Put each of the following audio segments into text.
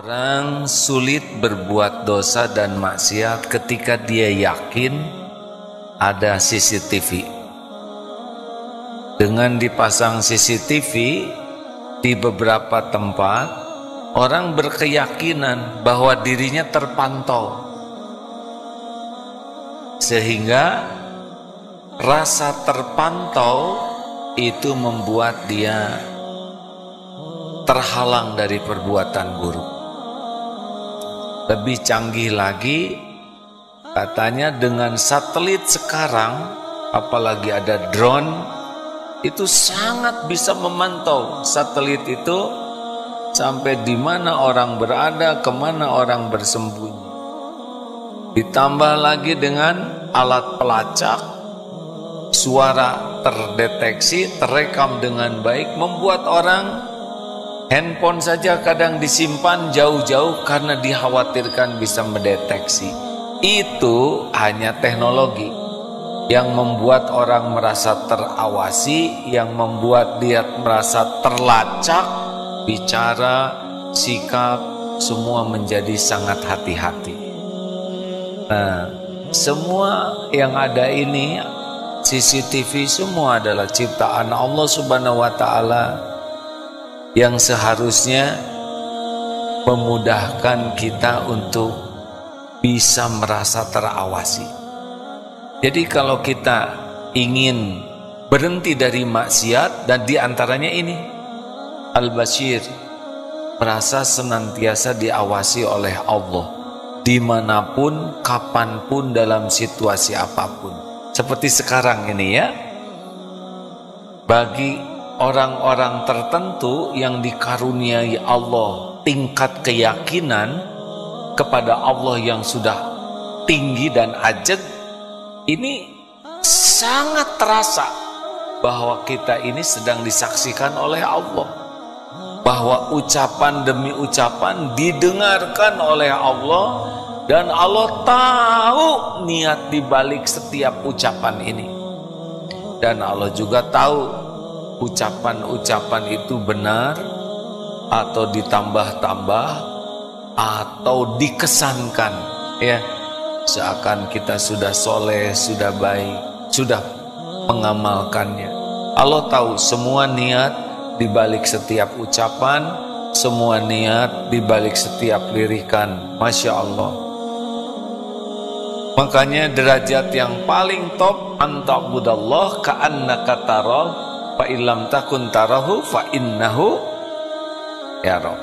Orang sulit berbuat dosa dan maksiat ketika dia yakin ada CCTV. Dengan dipasang CCTV di beberapa tempat, orang berkeyakinan bahwa dirinya terpantau, sehingga rasa terpantau itu membuat dia terhalang dari perbuatan buruk. Lebih canggih lagi, katanya dengan satelit sekarang, apalagi ada drone, itu sangat bisa memantau satelit itu sampai di mana orang berada, kemana orang bersembunyi. Ditambah lagi dengan alat pelacak, suara terdeteksi, terekam dengan baik, membuat orang handphone saja kadang disimpan jauh-jauh karena dikhawatirkan bisa mendeteksi. Itu hanya teknologi yang membuat orang merasa terawasi, yang membuat dia merasa terlacak, bicara, sikap, semua menjadi sangat hati-hati. Nah, semua yang ada ini, CCTV semua adalah ciptaan Allah Subhanahu wa Ta'ala, yang seharusnya memudahkan kita untuk bisa merasa terawasi. Jadi kalau kita ingin berhenti dari maksiat, dan diantaranya ini Al-Bashir, merasa senantiasa diawasi oleh Allah dimanapun, kapanpun, dalam situasi apapun. Seperti sekarang ini ya, bagi orang-orang tertentu yang dikaruniai Allah tingkat keyakinan kepada Allah yang sudah tinggi dan ajeg, ini sangat terasa bahwa kita ini sedang disaksikan oleh Allah, bahwa ucapan demi ucapan didengarkan oleh Allah, dan Allah tahu niat dibalik setiap ucapan ini, dan Allah juga tahu ucapan-ucapan itu benar atau ditambah-tambah atau dikesankan, ya, seakan kita sudah soleh, sudah baik, sudah mengamalkannya. Allah tahu semua niat dibalik setiap ucapan, semua niat dibalik setiap lirikan. Masya Allah. Makanya derajat yang paling top, anta'budallah ka'annaka tarah fa illam takun tarahu fa innahu yarah.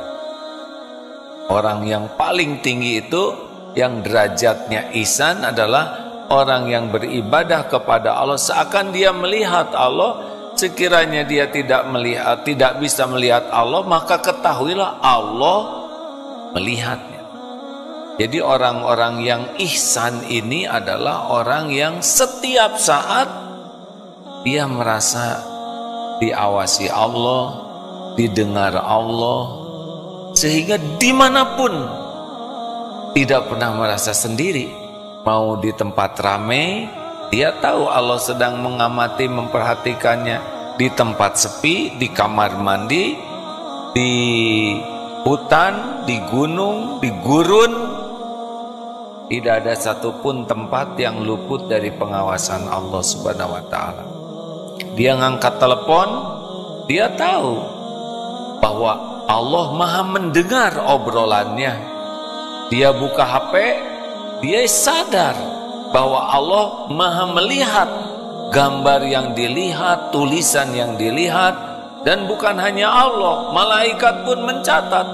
Orang yang paling tinggi itu, yang derajatnya ihsan, adalah orang yang beribadah kepada Allah seakan dia melihat Allah. Sekiranya dia tidak melihat, tidak bisa melihat Allah, maka ketahuilah Allah melihatnya. Jadi orang-orang yang ihsan ini adalah orang yang setiap saat dia merasa diawasi Allah, didengar Allah, sehingga dimanapun tidak pernah merasa sendiri. Mau di tempat ramai, dia tahu Allah sedang mengamati, memperhatikannya. Di tempat sepi, di kamar mandi, di hutan, di gunung, di gurun, tidak ada satupun tempat yang luput dari pengawasan Allah Subhanahu wa Ta'ala. Dia ngangkat telepon, dia tahu bahwa Allah maha mendengar obrolannya. Dia buka HP, dia sadar bahwa Allah maha melihat gambar yang dilihat, tulisan yang dilihat. Dan bukan hanya Allah, malaikat pun mencatat.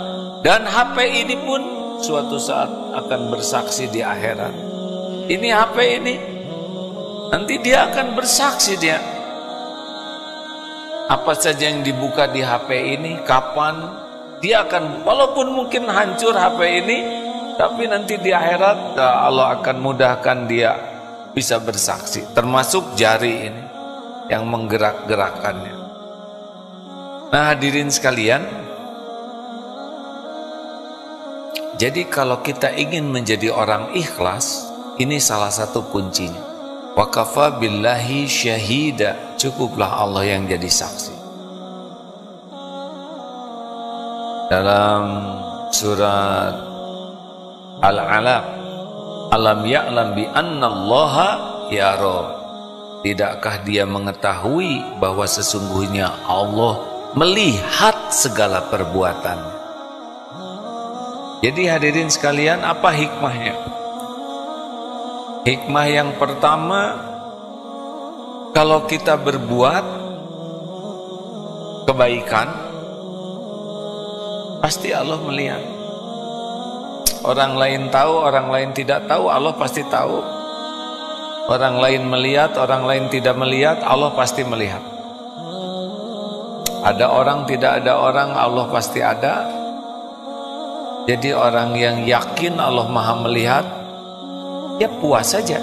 Dan HP ini pun suatu saat akan bersaksi di akhirat. Ini HP ini, nanti dia akan bersaksi dia. Apa saja yang dibuka di HP ini, kapan, dia akan, walaupun mungkin hancur HP ini, tapi nanti di akhirat Allah akan mudahkan dia bisa bersaksi. Termasuk jari ini yang menggerak-gerakkannya. Nah hadirin sekalian, jadi kalau kita ingin menjadi orang ikhlas, ini salah satu kuncinya. Wa kafa billahi syahida, cukuplah Allah yang jadi saksi. Dalam surat Al-Alaq, alam ya'lam bi annallaha yara, tidakkah dia mengetahui bahwa sesungguhnya Allah melihat segala perbuatan. Jadi hadirin sekalian, apa hikmahnya? Hikmah yang pertama, kalau kita berbuat kebaikan, pasti Allah melihat. Orang lain tahu, orang lain tidak tahu, Allah pasti tahu. Orang lain melihat, orang lain tidak melihat, Allah pasti melihat. Ada orang, tidak ada orang, Allah pasti ada. Jadi orang yang yakin Allah Maha melihat, ya puas saja.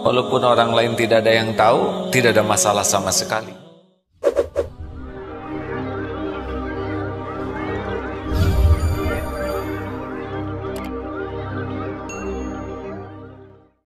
Walaupun orang lain tidak ada yang tahu, tidak ada masalah sama sekali.